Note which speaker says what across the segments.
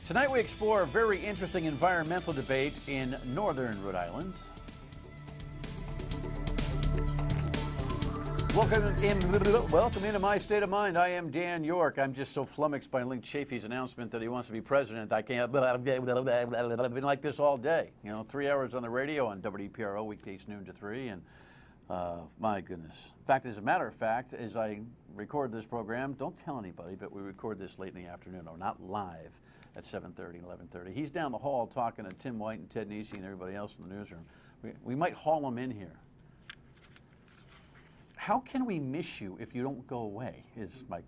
Speaker 1: Tonight we explore a very interesting environmental debate in northern Rhode Island. Welcome into my state of mind. I am Dan York. I'm just so flummoxed by Link Chafee's announcement that he wants to be president. I can't. I've been like this all day. You know, 3 hours on the radio on WPRO weekdays noon to 3, and my goodness. In fact, as a matter of fact, as I record this program, don't tell anybody, but we record this late in the afternoon, or not live at 7:30, 11:30. He's down the hall talking to Tim White and Ted Nesi and everybody else in the newsroom. We might haul him in here. How can we miss you if you don't go away? Is my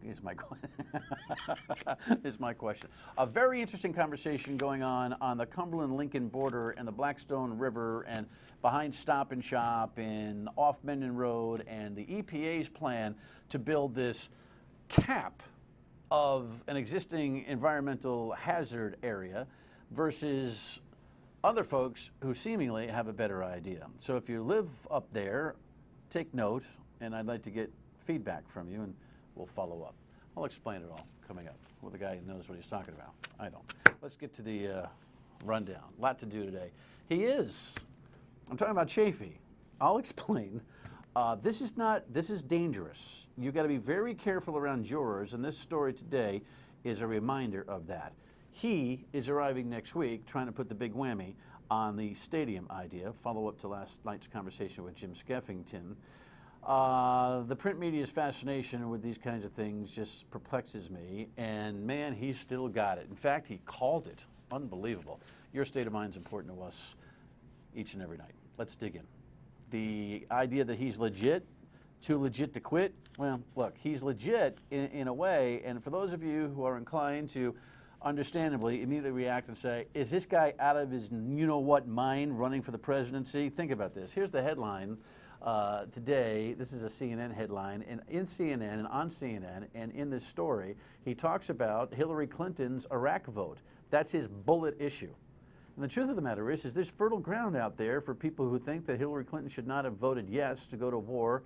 Speaker 1: question. A very interesting conversation going on the Cumberland-Lincoln border and the Blackstone River and behind Stop and Shop and off Mendon Road, and the EPA's plan to build this cap of an existing environmental hazard area versus other folks who seemingly have a better idea. So if you live up there, take note. And I'd like to get feedback from you, and we'll follow up. I'll explain it all coming up with a guy who knows what he's talking about. I don't. Let's get to the rundown. A lot to do today. I'm talking about Chafee. I'll explain. This is dangerous. You've got to be very careful around jurors, and this story today is a reminder of that. He is arriving next week trying to put the big whammy on the stadium idea, follow up to last night's conversation with Jim Skeffington. The print media's fascination with these kinds of things just perplexes me, and man, he's still got it. In fact, he called it. Unbelievable. Your state of mind's important to us each and every night. Let's dig in. The idea that he's legit, too legit to quit, well, look, he's legit in a way, and for those of you who are inclined to understandably immediately react and say, is this guy out of his you-know-what mind running for the presidency? Think about this. Here's the headline. Today, this is a CNN headline, and in CNN and on CNN and in this story, he talks about Hillary Clinton's Iraq vote. That's his bullet issue. And the truth of the matter is there's fertile ground out there for people who think that Hillary Clinton should not have voted yes to go to war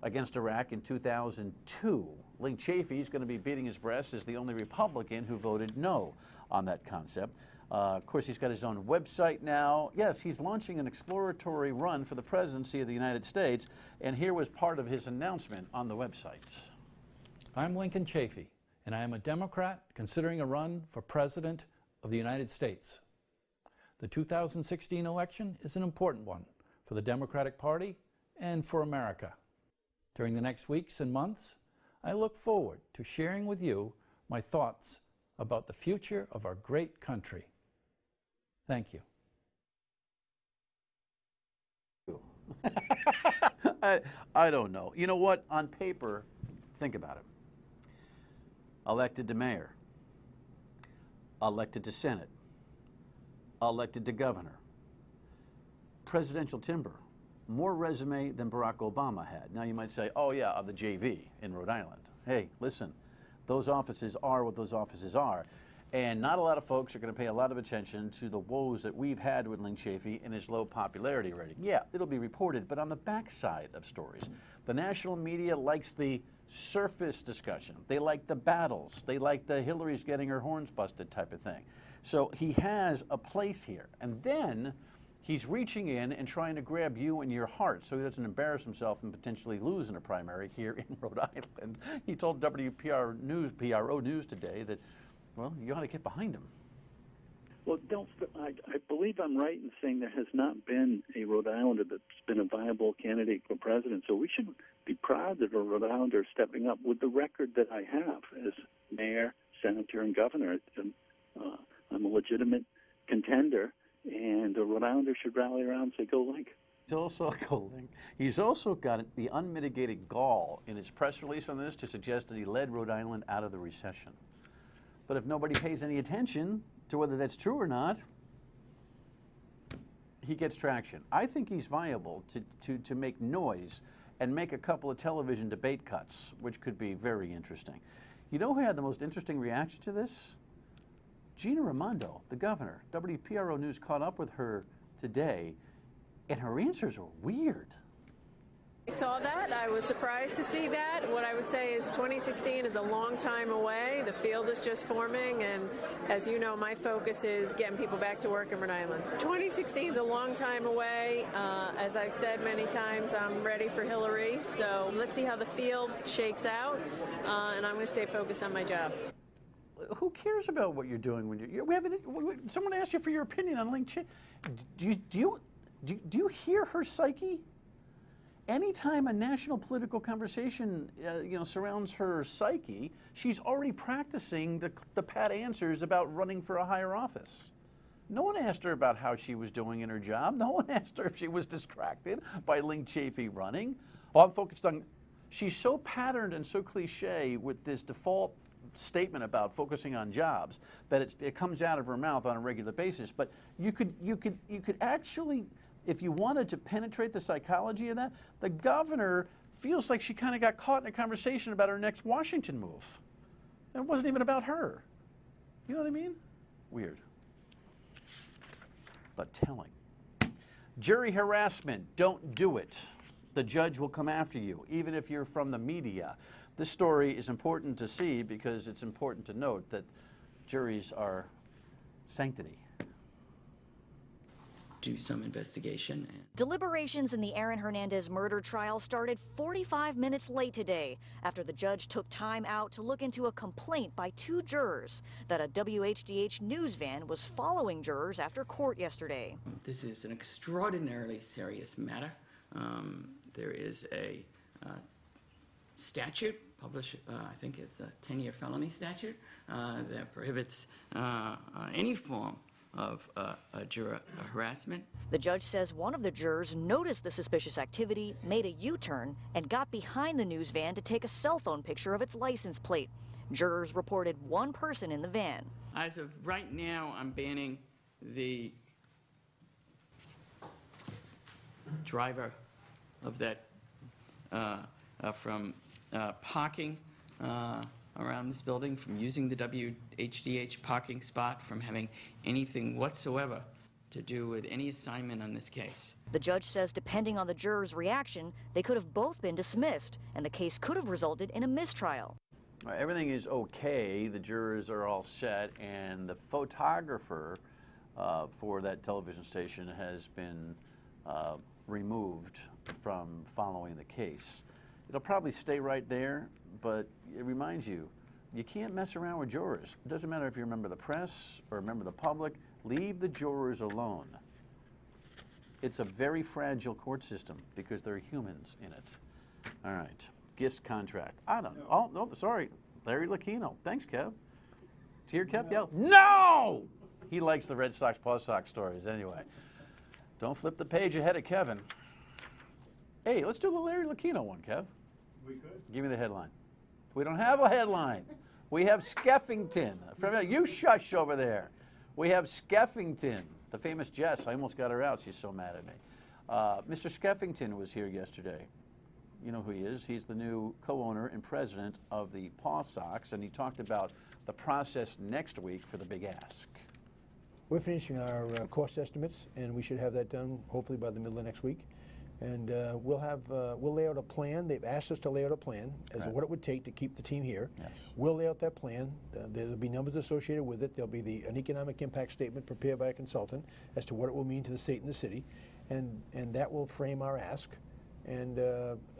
Speaker 1: against Iraq in 2002. Link Chafee is going to be beating his breast as the only Republican who voted no on that concept. Of course, he's got his own website now. Yes, he's launching an exploratory run for the presidency of the United States, and here was part of his announcement on the website.
Speaker 2: I'm Lincoln Chafee, and I am a Democrat considering a run for President of the United States. The 2016 election is an important one for the Democratic Party and for America. During the next weeks and months, I look forward to sharing with you my thoughts about the future of our great country. Thank you.
Speaker 1: I don't know. You know what? On paper, think about it. Elected to mayor, elected to Senate, elected to governor, presidential timber, more resume than Barack Obama had. Now you might say, oh yeah, of the JV in Rhode Island. Hey, listen, those offices are what those offices are. And not a lot of folks are going to pay a lot of attention to the woes that we've had with Link Chafee and his low popularity rating. Yeah, it'll be reported, but on the backside of stories, the national media likes the surface discussion. They like the battles. They like the Hillary's getting her horns busted type of thing. So he has a place here. And then he's reaching in and trying to grab you in your heart so he doesn't embarrass himself and potentially lose in a primary here in Rhode Island. He told WPRO News today that, well, you ought to get behind him.
Speaker 3: Well, I believe I'm right in saying there has not been a Rhode Islander that's been a viable candidate for president. So we should be proud that a Rhode Islander is stepping up with the record that I have as mayor, senator, and governor. I'm a legitimate contender, and a Rhode Islander should rally around and say, go Link.
Speaker 1: He's also got the unmitigated gall in his press release on this to suggest that he led Rhode Island out of the recession. But if nobody pays any attention to whether that's true or not, he gets traction. I think he's viable to make noise and make a couple of television debate cuts, which could be very interesting. You know who had the most interesting reaction to this? Gina Raimondo, the governor. WPRO News caught up with her today, and her answers were weird.
Speaker 4: I saw that. I was surprised to see that. What I would say is 2016 is a long time away. The field is just forming, and as you know, my focus is getting people back to work in Rhode Island. 2016 is a long time away. As I've said many times, I'm ready for Hillary, so let's see how the field shakes out, and I'm going to stay focused on my job.
Speaker 1: Who cares about what you're doing when someone asked you for your opinion on LinkedIn? Do you hear her psyche? Anytime a national political conversation surrounds her psyche, she's already practicing the pat answers about running for a higher office. No one asked her about how she was doing in her job. No one asked her if she was distracted by Link Chafee running. All I'm focused on, she's so patterned and so cliche with this default statement about focusing on jobs that it comes out of her mouth on a regular basis. But you could actually, if you wanted to penetrate the psychology of that, the governor feels like she kind of got caught in a conversation about her next Washington move. And it wasn't even about her. You know what I mean? Weird. But telling. Jury harassment, don't do it. The judge will come after you, even if you're from the media. This story is important to see because it's important to note that juries are sanctity.
Speaker 5: Do some investigation.
Speaker 6: Deliberations in the Aaron Hernandez murder trial started 45 minutes late today after the judge took time out to look into a complaint by 2 jurors that a WHDH news van was following jurors after court yesterday.
Speaker 5: This is an extraordinarily serious matter. There is a statute published, I think it's a 10-year felony statute that prohibits any form of juror harassment.
Speaker 6: The judge says one of the jurors noticed the suspicious activity, made a U-turn, and got behind the news van to take a cell phone picture of its license plate. Jurors reported 1 person in the van.
Speaker 5: As of right now, I'm banning the driver of that from parking around this building, from using the WHDH parking spot, from having anything whatsoever to do with any assignment on this case.
Speaker 6: The judge says depending on the jurors' reaction, they could have both been dismissed, and the case could have resulted in a mistrial.
Speaker 1: Everything is okay, the jurors are all set, and the photographer for that television station has been removed from following the case. It'll probably stay right there, but it reminds you, you can't mess around with jurors. It doesn't matter if you're a member of the press or a member of the public, leave the jurors alone. It's a very fragile court system because there are humans in it. All right, GIST contract. I don't know. Oh, no, sorry, Larry Lucchino. Thanks, Kev. Did you hear Kev yell? No! He likes the Red Sox, Paw Sox stories anyway. Don't flip the page ahead of Kevin. Hey, let's do the Larry Lucchino one, Kev.
Speaker 7: We could.
Speaker 1: Give me the headline. We don't have a headline. We have Skeffington. You shush over there. We have Skeffington, the famous Jess. I almost got her out. She's so mad at me. Mr. Skeffington was here yesterday. You know who he is. He's the new co-owner and president of the Paw Sox, and he talked about the process next week for the Big Ask.
Speaker 7: We're finishing our cost estimates, and we should have that done hopefully by the middle of next week. And we'll lay out a plan. They've asked us to lay out a plan as to what it would take to keep the team here. Yes. We'll lay out that plan. There'll be numbers associated with it. There'll be an economic impact statement prepared by a consultant as to what it will mean to the state and the city, and that will frame our ask. And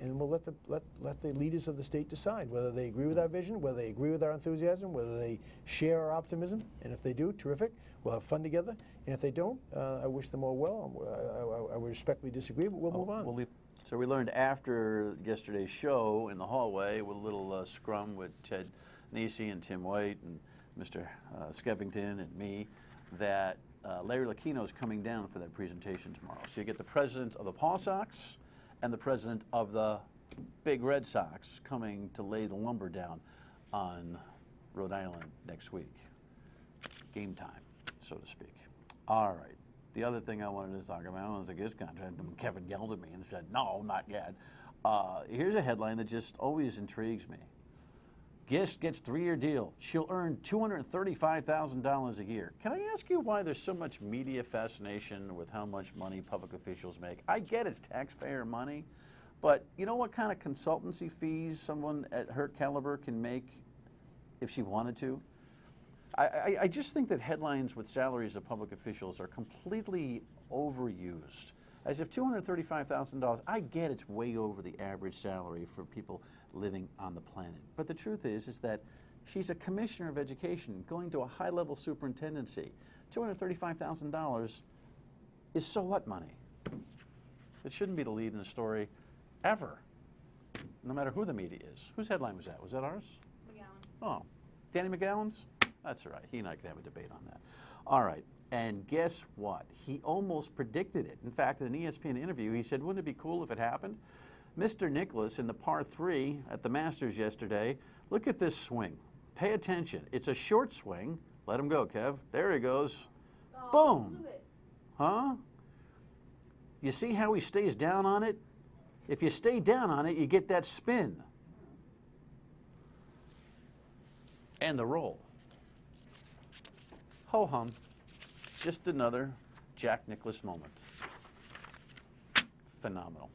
Speaker 7: we'll let the leaders of the state decide whether they agree with our vision, whether they agree with our enthusiasm, whether they share our optimism. And if they do, terrific. We'll have fun together. And if they don't, I wish them all well. I would respectfully disagree, but we'll move on.
Speaker 1: So we learned after yesterday's show in the hallway with a little scrum with Ted Nesi and Tim White and Mr. Skeffington and me that Larry Lucchino is coming down for that presentation tomorrow. So you get the president of the Paw Sox and the president of the Big Red Sox coming to lay the lumber down on Rhode Island next week. Game time, so to speak. All right. The other thing I wanted to talk about was the GIST contract. And Kevin yelled at me and said, no, not yet. Here's a headline that just always intrigues me. GIST gets 3-year deal. She'll earn $235,000 a year. Can I ask you why there's so much media fascination with how much money public officials make? I get it's taxpayer money, But you know what kind of consultancy fees someone at her caliber can make if she wanted to? I just think that headlines with salaries of public officials are completely overused. As if $235,000, I get it's way over the average salary for people living on the planet. But the truth is that she's a commissioner of education going to a high-level superintendency. $235,000 is so what money? It shouldn't be the lead in a story ever, no matter who the media is. Whose headline was that? Was that ours? McGowan. Oh, Danny McGowan's? That's all right. He and I could have a debate on that. All right. And guess what? He almost predicted it. In fact, in an ESPN interview, he said, wouldn't it be cool if it happened? Mr. Nicklaus in the par 3 at the Masters yesterday, look at this swing. Pay attention. It's a short swing. Let him go, Kev. There he goes. Oh, boom. Huh? You see how he stays down on it? If you stay down on it, you get that spin. And the roll. Ho-hum. Just another Jack Nicklaus moment. Phenomenal.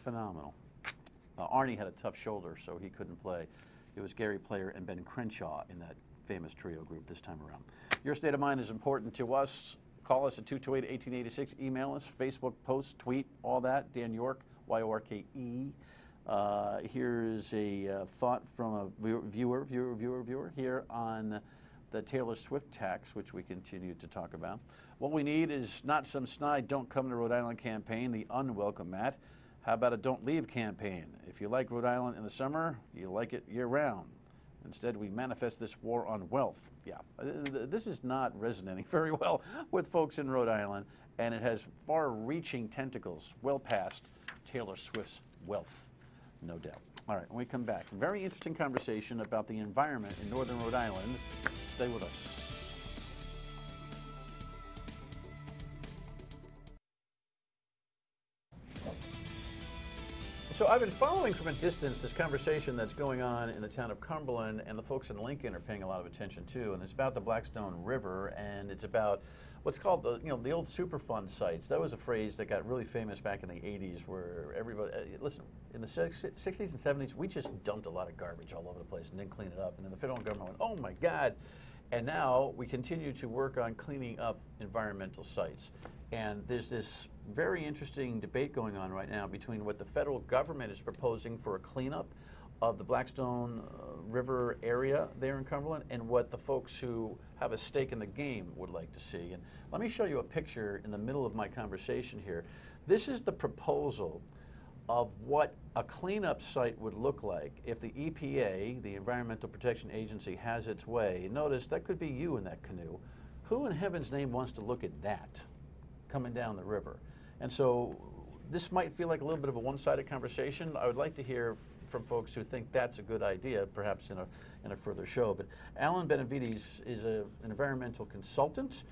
Speaker 1: Phenomenal. Arnie had a tough shoulder, so he couldn't play. It was Gary Player and Ben Crenshaw in that famous trio group this time around. Your state of mind is important to us. Call us at 228-1886. Email us, Facebook post, tweet, all that. Dan York, Y-O-R-K-E. Here's a thought from a viewer here on the Taylor Swift tax, which we continue to talk about. What we need is not some snide "Don't Come to Rhode Island" campaign, the unwelcome Matt. How about a "Don't Leave" campaign? If you like Rhode Island in the summer, you like it year-round. Instead, we manifest this war on wealth. Yeah, this is not resonating very well with folks in Rhode Island, and it has far-reaching tentacles well past Taylor Swift's wealth, no doubt. All right, when we come back, very interesting conversation about the environment in northern Rhode Island. Stay with us. So I've been following from a distance this conversation that's going on in the town of Cumberland, and the folks in Lincoln are paying a lot of attention too. And it's about the Blackstone River, and it's about what's called the old Superfund sites. That was a phrase that got really famous back in the 80s, where everybody listen, in the 60s and 70s, we just dumped a lot of garbage all over the place and didn't clean it up. And then the federal government went, "Oh my God!" And now we continue to work on cleaning up environmental sites. And there's this very interesting debate going on right now between what the federal government is proposing for a cleanup of the Blackstone River area there in Cumberland and what the folks who have a stake in the game would like to see. And let me show you a picture in the middle of my conversation here. This is the proposal of what a cleanup site would look like if the EPA, the Environmental Protection Agency, has its way. Notice that could be you in that canoe. Who in heaven's name wants to look at that coming down the river? And so this might feel like a little bit of a one-sided conversation. I would like to hear from folks who think that's a good idea, perhaps in a further show. But Alan Benevides is an environmental consultant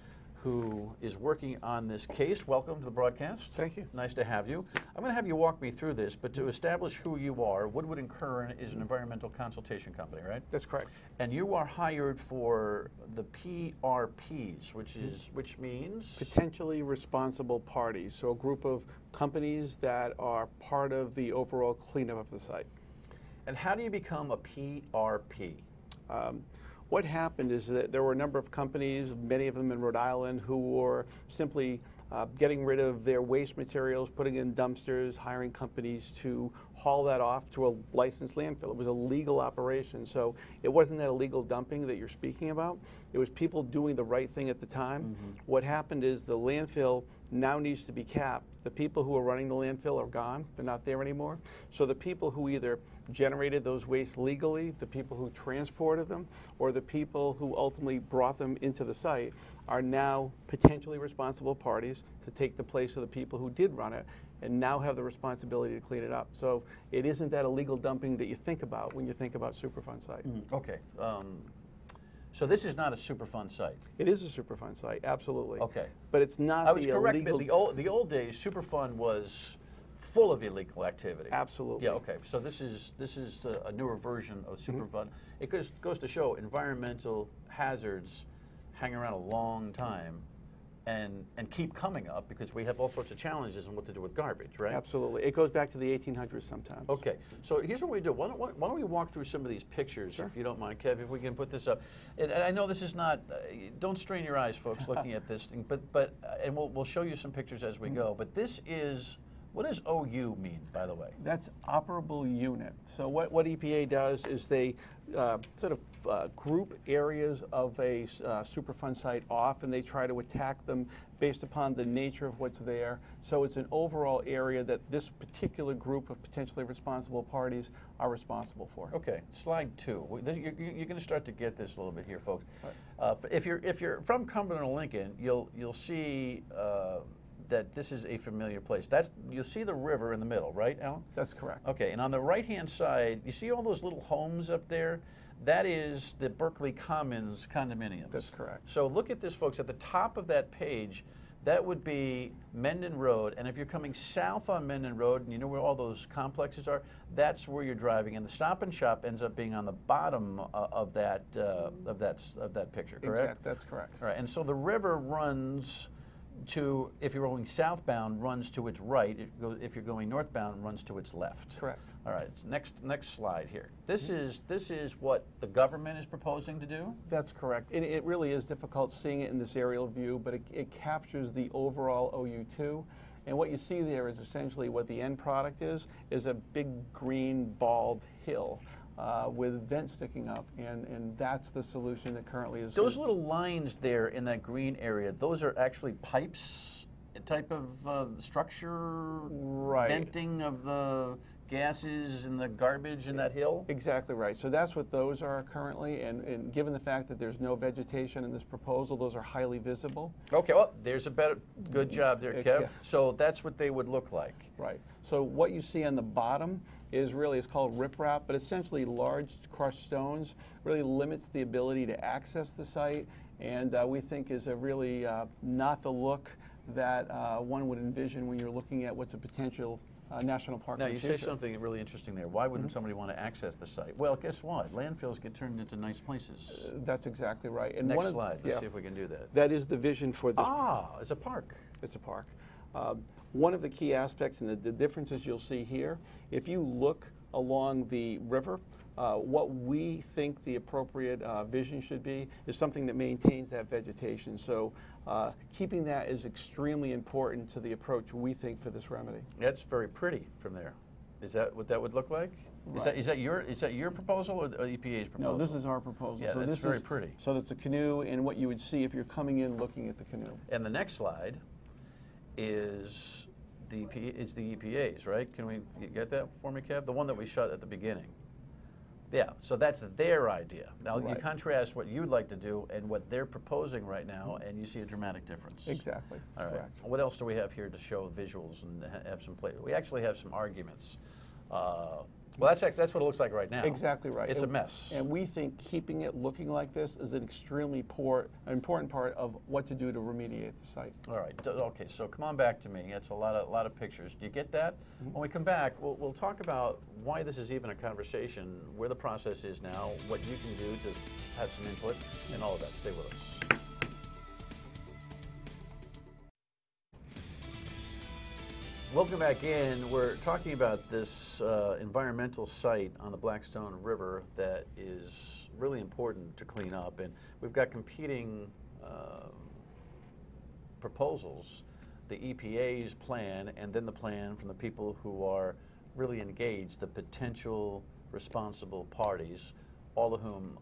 Speaker 1: who is working on this case. Welcome to the broadcast.
Speaker 8: Thank you.
Speaker 1: Nice to have you. I'm going to have you walk me through this, but to establish who you are, Woodward & Kern is an environmental consultation company, right?
Speaker 8: That's correct.
Speaker 1: And you are hired for the PRPs, which means?
Speaker 8: Potentially responsible parties, so a group of companies that are part of the overall cleanup of the site.
Speaker 1: And how do you become a PRP?
Speaker 8: What happened is that there were a number of companies, many of them in Rhode Island, who were simply getting rid of their waste materials, putting in dumpsters, hiring companies to haul that off to a licensed landfill. It was a legal operation, so it wasn't that illegal dumping that you're speaking about. It was people doing the right thing at the time. Mm-hmm. What happened is the landfill now needs to be capped. The people who are running the landfill are gone. They're not there anymore. So the people who either generated those wastes legally, the people who transported them, or the people who ultimately brought them into the site are now potentially responsible parties to take the place of the people who did run it and now have the responsibility to clean it up. So it isn't that illegal dumping that you think about when you think about Superfund site.
Speaker 1: Okay. So this is not a Superfund site?
Speaker 8: It is a Superfund site, absolutely.
Speaker 1: Okay.
Speaker 8: But it's not
Speaker 1: I was correct, but the old days, Superfund was full of illegal activity.
Speaker 8: Absolutely.
Speaker 1: Yeah, okay. So this is a newer version of Superfund. It goes to show environmental hazards hang around a long time and keep coming up because we have all sorts of challenges on what to do with garbage, right?
Speaker 8: Absolutely. It goes back to the 1800s sometimes.
Speaker 1: Okay, so here's what we do. Why don't we walk through some of these pictures, if you don't mind, Kev, if we can put this up. And I know this is not, don't strain your eyes, folks, looking at this thing, but and we'll show you some pictures as we go, but this is, what does OU mean, by the way?
Speaker 8: That's operable unit. So what EPA does is they sort of group areas of a Superfund site off, and they try to attack them based upon the nature of what's there. So it's an overall area that this particular group of potentially responsible parties are responsible for.
Speaker 1: Okay, slide 2. You're going to start to get this a little bit here, folks. Right. If you're from Cumberland or Lincoln, you'll see that this is a familiar place. You'll see the river in the middle, right, Alan?
Speaker 8: That's correct.
Speaker 1: Okay, and on the right-hand side, you see all those little homes up there? That is the Berkeley Commons condominiums.
Speaker 8: That's correct.
Speaker 1: So look at this, folks. At the top of that page, that would be Mendon Road, and if you're coming south on Mendon Road, and you know where all those complexes are, that's where you're driving, and the Stop and Shop ends up being on the bottom of that picture, correct?
Speaker 8: Exactly, that's correct.
Speaker 1: All right, and so the river runs to, if you're going southbound, runs to its right. If you're going northbound, runs to its left.
Speaker 8: Correct.
Speaker 1: All right. Next slide here. This is what the government is proposing to do.
Speaker 8: That's correct. It really is difficult seeing it in this aerial view, but it captures the overall OU2. And what you see there is essentially what the end product is a big green bald hill. With vents sticking up, and that's the solution that currently is.
Speaker 1: Those little lines there in that green area, those are actually pipes, a type of structure,
Speaker 8: right?
Speaker 1: Venting of the gases and the garbage in that hill?
Speaker 8: Exactly right. So that's what those are currently, and given the fact that there's no vegetation in this proposal, those are highly visible.
Speaker 1: Okay, well, there's a good job there, Kev.
Speaker 8: Yeah.
Speaker 1: So that's what they would look like.
Speaker 8: Right. So what you see on the bottom is really, it's called riprap, but essentially large crushed stones really limits the ability to access the site, and we think is a really not the look that one would envision when you're looking at what's a potential national park.
Speaker 1: Now, you say something really interesting there. Why wouldn't somebody want to access the site? Well, guess what? Landfills get turned into nice places.
Speaker 8: That's exactly right. And
Speaker 1: next slide. Let's see if we can do that.
Speaker 8: That is the vision for this.
Speaker 1: It's a park.
Speaker 8: It's a park. One of the key aspects and the differences you'll see here, if you look along the river, what we think the appropriate vision should be is something that maintains that vegetation. So keeping that is extremely important to the approach we think for this remedy.
Speaker 1: That's very pretty from there. Is that what that would look like? Right. Is that your proposal or the EPA's proposal?
Speaker 8: No, this is our proposal.
Speaker 1: Yeah,
Speaker 8: so
Speaker 1: that's
Speaker 8: this
Speaker 1: very
Speaker 8: is,
Speaker 1: pretty.
Speaker 8: So that's a canoe and what you would see if you're coming in looking at the canoe.
Speaker 1: And the next slide is the EPA's, right? Can we get that for me, Kev? The one that we shot at the beginning. Yeah, so that's their idea. Now you contrast what you'd like to do and what they're proposing right now, and you see a dramatic difference.
Speaker 8: Exactly.
Speaker 1: All right.
Speaker 8: Correct.
Speaker 1: What else do we have here to show visuals and have some play? We actually have some arguments. Well, that's what it looks like right now.
Speaker 8: Exactly right.
Speaker 1: It's a mess.
Speaker 8: And we think keeping it looking like this is an extremely important part of what to do to remediate the site.
Speaker 1: All right. Okay. So come on back to me. It's a lot of pictures. Do you get that? When we come back, we'll talk about why this is even a conversation, where the process is now, what you can do to have some input, and all of that. Stay with us. Welcome back in. We're talking about this environmental site on the Blackstone River that is really important to clean up, and we've got competing proposals, the EPA's plan and then the plan from the people who are really engaged, the potential responsible parties, all of whom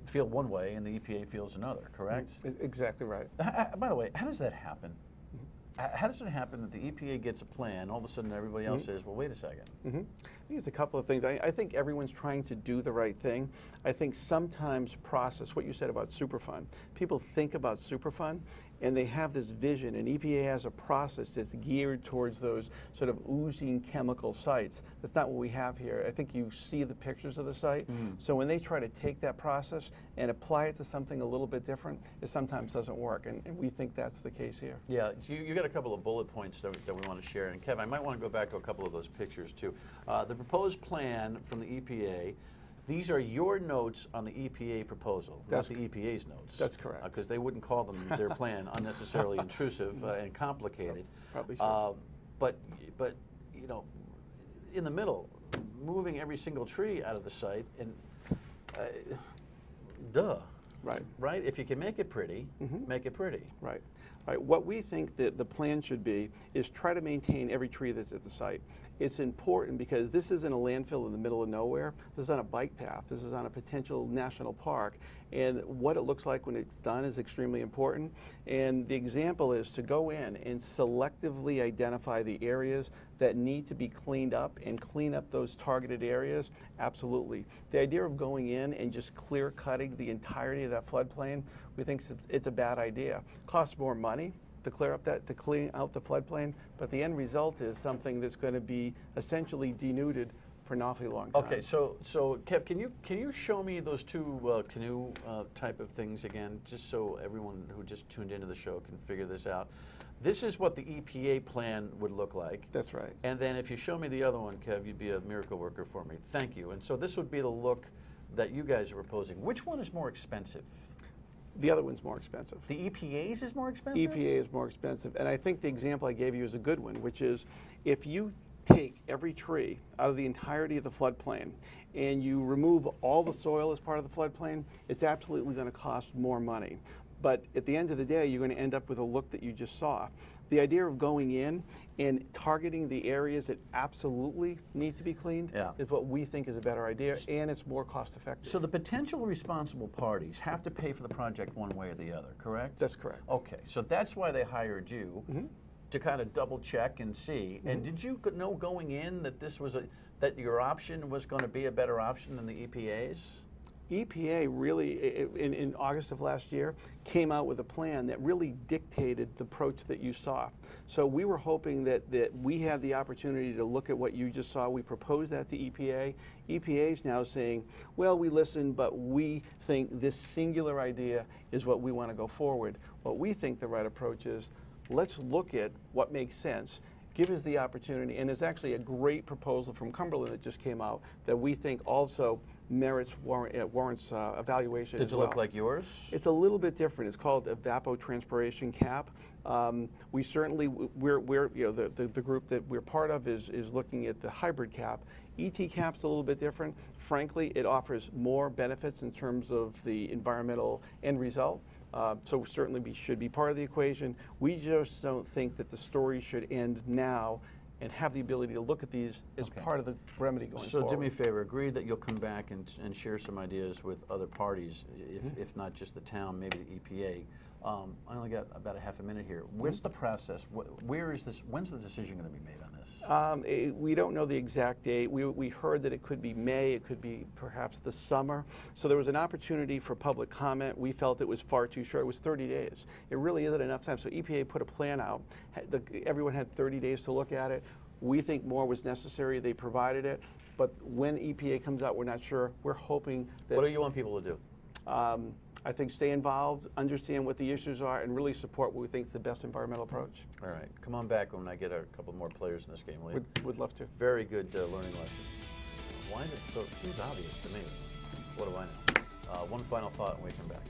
Speaker 1: feel one way and the EPA feels another, correct?
Speaker 8: Exactly right.
Speaker 1: By the way, how does that happen? How does it happen that the EPA gets a plan, all of a sudden everybody else says, well, wait a second?
Speaker 8: I think it's a couple of things. I think everyone's trying to do the right thing. I think sometimes process, what you said about Superfund, people think about Superfund and they have this vision, and EPA has a process that's geared towards those sort of oozing chemical sites. That's not what we have here. I think you see the pictures of the site. So when they try to take that process and apply it to something a little bit different, it sometimes doesn't work, and we think that's the case here.
Speaker 1: Yeah, you got a couple of bullet points that we want to share, and Kev, I might want to go back to a couple of those pictures too. The proposed plan from the EPA These are your notes on the EPA proposal, not the EPA's notes.
Speaker 8: That's correct.
Speaker 1: Because they wouldn't call them their plan unnecessarily intrusive and complicated.
Speaker 8: Probably should.
Speaker 1: But you know, in the middle, moving every single tree out of the site, and right? If you can make it pretty, make it pretty.
Speaker 8: Right. Right. What we think that the plan should be is try to maintain every tree that's at the site. It's important because this isn't a landfill in the middle of nowhere. This is on a bike path. This is on a potential national park. And what it looks like when it's done is extremely important. And the example is to go in and selectively identify the areas that need to be cleaned up and clean up those targeted areas. Absolutely. The idea of going in and just clear cutting the entirety of that floodplain, we think it's a bad idea. Costs more money to clean out the floodplain, but the end result is something that's going to be essentially denuded for an awfully long time.
Speaker 1: Okay, so Kev, can you show me those two canoe type of things again, just so everyone who just tuned into the show can figure this out? This is what the EPA plan would look like.
Speaker 8: That's right.
Speaker 1: And then if you show me the other one, Kev, you'd be a miracle worker for me. Thank you. And so this would be the look that you guys are proposing. Which one is more expensive?
Speaker 8: The other one's more expensive.
Speaker 1: The EPA's is more expensive?
Speaker 8: EPA is more expensive. And I think the example I gave you is a good one, which is if you take every tree out of the entirety of the floodplain and you remove all the soil as part of the floodplain, it's absolutely going to cost more money. But at the end of the day, you're going to end up with a look that you just saw. The idea of going in and targeting the areas that absolutely need to be cleaned is what we think is a better idea, and it's more cost effective.
Speaker 1: So the potential responsible parties have to pay for the project one way or the other, correct?
Speaker 8: That's correct.
Speaker 1: Okay, so that's why they hired you to kind of double check and see. And did you know going in that this was that your option was going to be a better option than the EPA's?
Speaker 8: EPA really, in August of last year, came out with a plan that really dictated the approach that you saw. So we were hoping that we had the opportunity to look at what you just saw. We proposed that to EPA. EPA is now saying, well, we listened, but we think this singular idea is what we want to go forward. What we think the right approach is, let's look at what makes sense. Give us the opportunity, and there's actually a great proposal from Cumberland that just came out that we think also warrants evaluation.
Speaker 1: Does it look like yours?
Speaker 8: It's a little bit different. It's called evapotranspiration cap. We certainly, the group that we're part of is looking at the hybrid cap. ET cap's a little bit different. Frankly, it offers more benefits in terms of the environmental end result. So certainly we should be part of the equation. We just don't think that the story should end now and have the ability to look at these as part of the remedy going forward.
Speaker 1: So do me a favor, agree that you'll come back and share some ideas with other parties, if not just the town, maybe the EPA. I only got about a half a minute here. What's the process? Where is this? When's the decision going to be made on this?
Speaker 8: We don't know the exact date. We heard that it could be May, it could be perhaps the summer. So there was an opportunity for public comment. We felt it was far too short. It was 30 days. It really isn't enough time. So EPA put a plan out. Everyone had 30 days to look at it. We think more was necessary. They provided it. But when EPA comes out, we're not sure. We're hoping that...
Speaker 1: What do you want people to do?
Speaker 8: I think stay involved, understand what the issues are, and really support what we think is the best environmental approach.
Speaker 1: All right. Come on back when I get a couple more players in this game, will you?
Speaker 8: Would love to.
Speaker 1: Very good learning lesson. Why is it so... It seems obvious to me. What do I know? One final thought and we come back.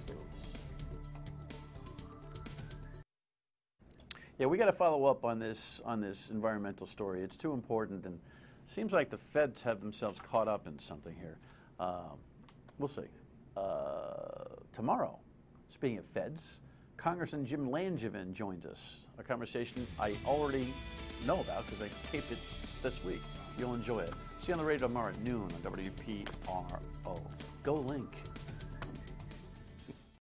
Speaker 1: Yeah, we got to follow up on this environmental story. It's too important, and it seems like the feds have themselves caught up in something here. We'll see. Tomorrow, speaking of feds, Congressman Jim Langevin joins us. A conversation I already know about because I taped it this week. You'll enjoy it. See you on the radio tomorrow at noon on WPRO. Go Link.